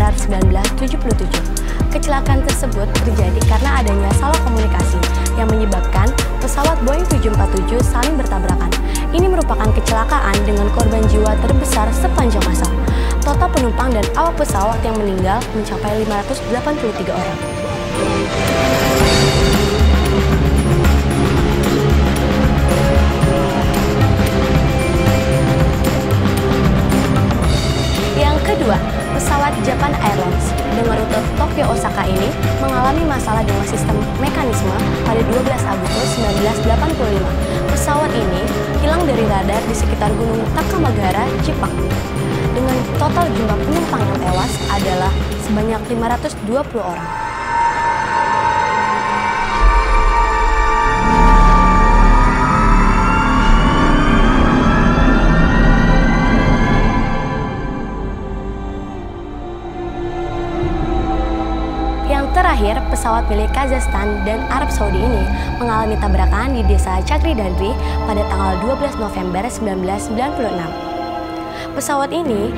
November 1977. Kecelakaan tersebut terjadi karena adanya salah komunikasi yang menyebabkan pesawat Boeing 747 saling bertabrakan. Ini merupakan kecelakaan dengan korban jiwa terbesar sepanjang masa. Total penumpang dan awak pesawat yang meninggal mencapai 583 orang. Yang kedua, pesawat Japan Airlines dengan rute Tokyo Osaka ini mengalami masalah dengan sistem mekanisme pada 12 Agustus 1985. Pesawat ini hilang dari radar di sekitar Gunung Takamagahara, Jepang. Dengan total jumlah penumpang yang tewas adalah sebanyak 520 orang. Terakhir, pesawat milik Kazakhstan dan Arab Saudi ini mengalami tabrakan di desa Chakri Dadri pada tanggal 12 November 1996. Pesawat ini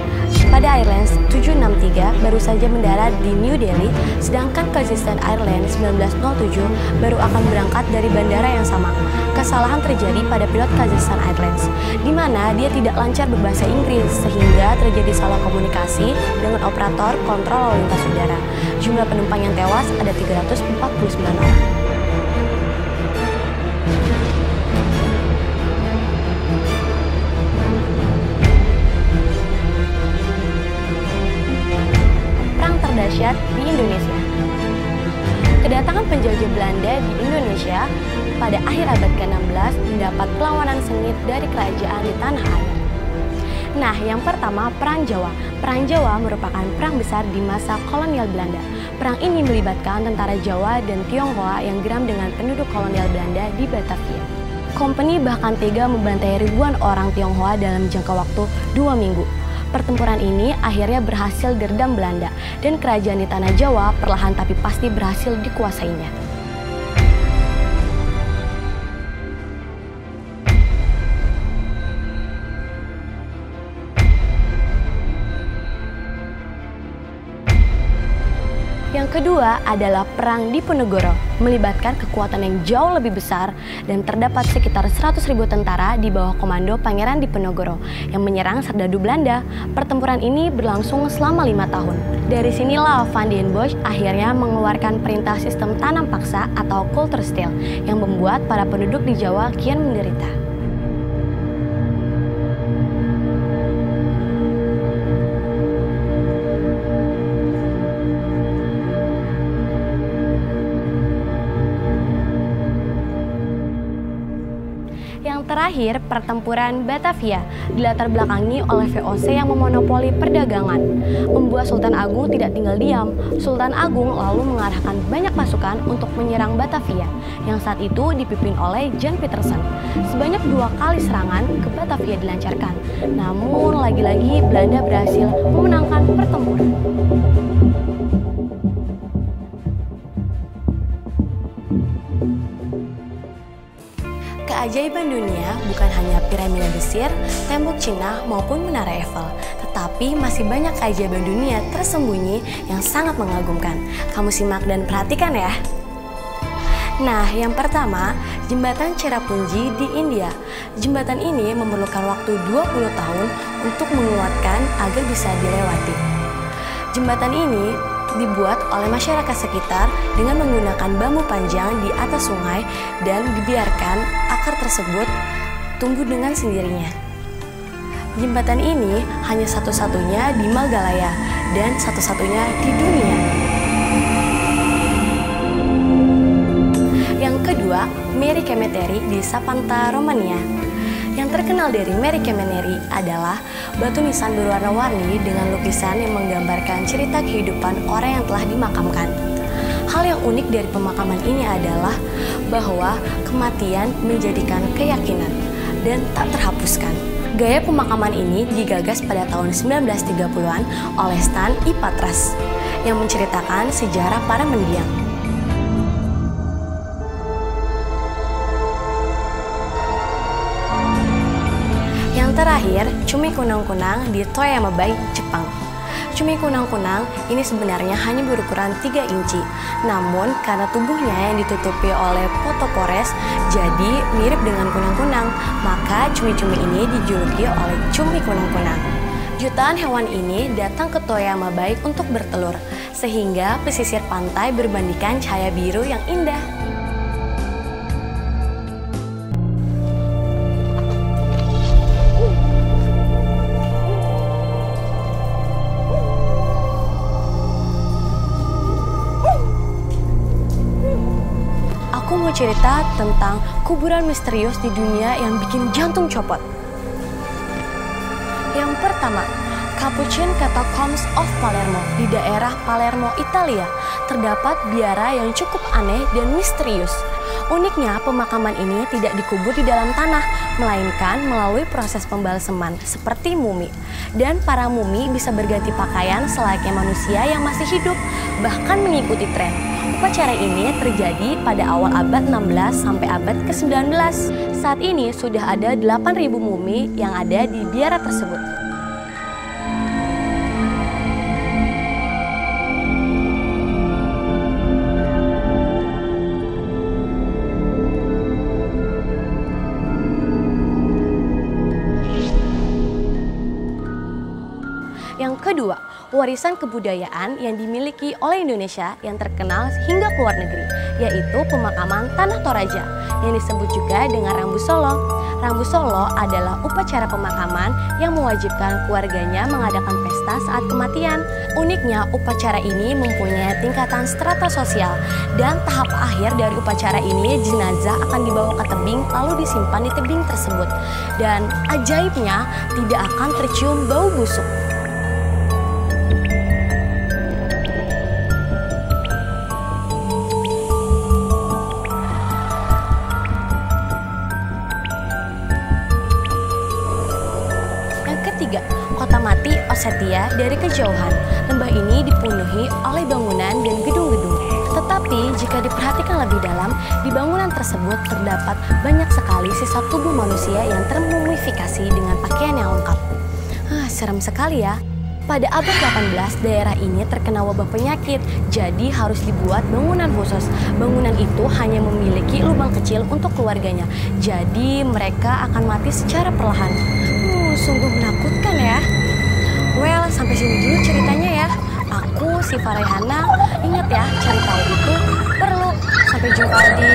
pada Airlines 763 baru saja mendarat di New Delhi, sedangkan Kazakhstan Airlines 1907 baru akan berangkat dari bandara yang sama. Kesalahan terjadi pada pilot Kazakhstan Airlines, di mana dia tidak lancar berbahasa Inggris sehingga terjadi salah komunikasi dengan operator kontrol lalu lintas udara. Jumlah penumpang yang tewas ada 349 orang. Perang terdahsyat di Indonesia. Kedatangan penjajah Belanda di Indonesia pada akhir abad ke-16 mendapat perlawanan sengit dari kerajaan di tanah air. Nah, yang pertama, Perang Jawa. Perang Jawa merupakan perang besar di masa kolonial Belanda. Perang ini melibatkan tentara Jawa dan Tionghoa yang geram dengan penduduk kolonial Belanda di Batavia. Kompeni bahkan tega membantai ribuan orang Tionghoa dalam jangka waktu 2 minggu. Pertempuran ini akhirnya berhasil diredam Belanda dan kerajaan di tanah Jawa perlahan tapi pasti berhasil dikuasainya. Yang kedua adalah Perang Diponegoro, melibatkan kekuatan yang jauh lebih besar dan terdapat sekitar 100.000 tentara di bawah komando Pangeran Diponegoro yang menyerang serdadu Belanda. Pertempuran ini berlangsung selama 5 tahun. Dari sinilah Van den Bosch akhirnya mengeluarkan perintah sistem tanam paksa atau culture still yang membuat para penduduk di Jawa kian menderita. Terakhir, pertempuran Batavia dilatar belakangi oleh VOC yang memonopoli perdagangan. Membuat Sultan Agung tidak tinggal diam. Sultan Agung lalu mengarahkan banyak pasukan untuk menyerang Batavia, yang saat itu dipimpin oleh Jan Pietersen. Sebanyak 2 kali serangan ke Batavia dilancarkan. Namun, lagi-lagi Belanda berhasil memenangkan pertempuran. Keajaiban dunia bukan hanya piramida Mesir, tembok Cina maupun menara Eiffel, tetapi masih banyak keajaiban dunia tersembunyi yang sangat mengagumkan. Kamu simak dan perhatikan ya. Nah, yang pertama, jembatan Cherrapunji di India. Jembatan ini memerlukan waktu 20 tahun untuk menguatkan agar bisa dilewati. Jembatan ini dibuat oleh masyarakat sekitar dengan menggunakan bambu panjang di atas sungai dan dibiarkan akar tersebut tumbuh dengan sendirinya. Jembatan ini hanya satu-satunya di Meghalaya dan satu-satunya di dunia. Yang kedua, Mary Cemetery di Sapanta, Romania. Yang terkenal dari Mary Cemetery adalah batu nisan berwarna-warni dengan lukisan yang menggambarkan cerita kehidupan orang yang telah dimakamkan. Hal yang unik dari pemakaman ini adalah bahwa kematian menjadikan keyakinan dan tak terhapuskan. Gaya pemakaman ini digagas pada tahun 1930-an oleh Stan I. Patras yang menceritakan sejarah para mendiang. Terakhir, Cumi Kunang-Kunang di Toyama Bay, Jepang. Cumi kunang-kunang ini sebenarnya hanya berukuran 3 inci. Namun karena tubuhnya yang ditutupi oleh fotopores jadi mirip dengan kunang-kunang, maka cumi-cumi ini dijuluki oleh cumi kunang-kunang. Jutaan hewan ini datang ke Toyama Bay untuk bertelur, sehingga pesisir pantai berbandingkan cahaya biru yang indah. Aku mau cerita tentang kuburan misterius di dunia yang bikin jantung copot. Yang pertama, Capuchin Catacombs of Palermo di daerah Palermo, Italia. Terdapat biara yang cukup aneh dan misterius. Uniknya, pemakaman ini tidak dikubur di dalam tanah, melainkan melalui proses pembalseman seperti mumi. Dan para mumi bisa berganti pakaian selayaknya manusia yang masih hidup, bahkan mengikuti tren. Upacara ini terjadi pada awal abad 16 sampai abad ke-19. Saat ini sudah ada 8.000 mumi yang ada di biara tersebut. Yang kedua, warisan kebudayaan yang dimiliki oleh Indonesia yang terkenal hingga ke luar negeri, yaitu pemakaman Tanah Toraja yang disebut juga dengan Rambu Solo. Rambu Solo adalah upacara pemakaman yang mewajibkan keluarganya mengadakan pesta saat kematian. Uniknya, upacara ini mempunyai tingkatan strata sosial, dan tahap akhir dari upacara ini jenazah akan dibawa ke tebing lalu disimpan di tebing tersebut. Dan ajaibnya, tidak akan tercium bau busuk. Ketiga, kota mati Ossetia dari kejauhan. Lembah ini dipenuhi oleh bangunan dan gedung-gedung. Tetapi jika diperhatikan lebih dalam, di bangunan tersebut terdapat banyak sekali sisa tubuh manusia yang termumifikasi dengan pakaian yang lengkap. Serem sekali ya. Pada abad 18, daerah ini terkena wabah penyakit, jadi harus dibuat bangunan khusus. Bangunan itu hanya memiliki lubang kecil untuk keluarganya, jadi mereka akan mati secara perlahan. Sungguh menakutkan ya. Well, sampai sini dulu ceritanya ya. Aku, Siva Raihana, ingat ya, cari tahu itu perlu. Sampai jumpa di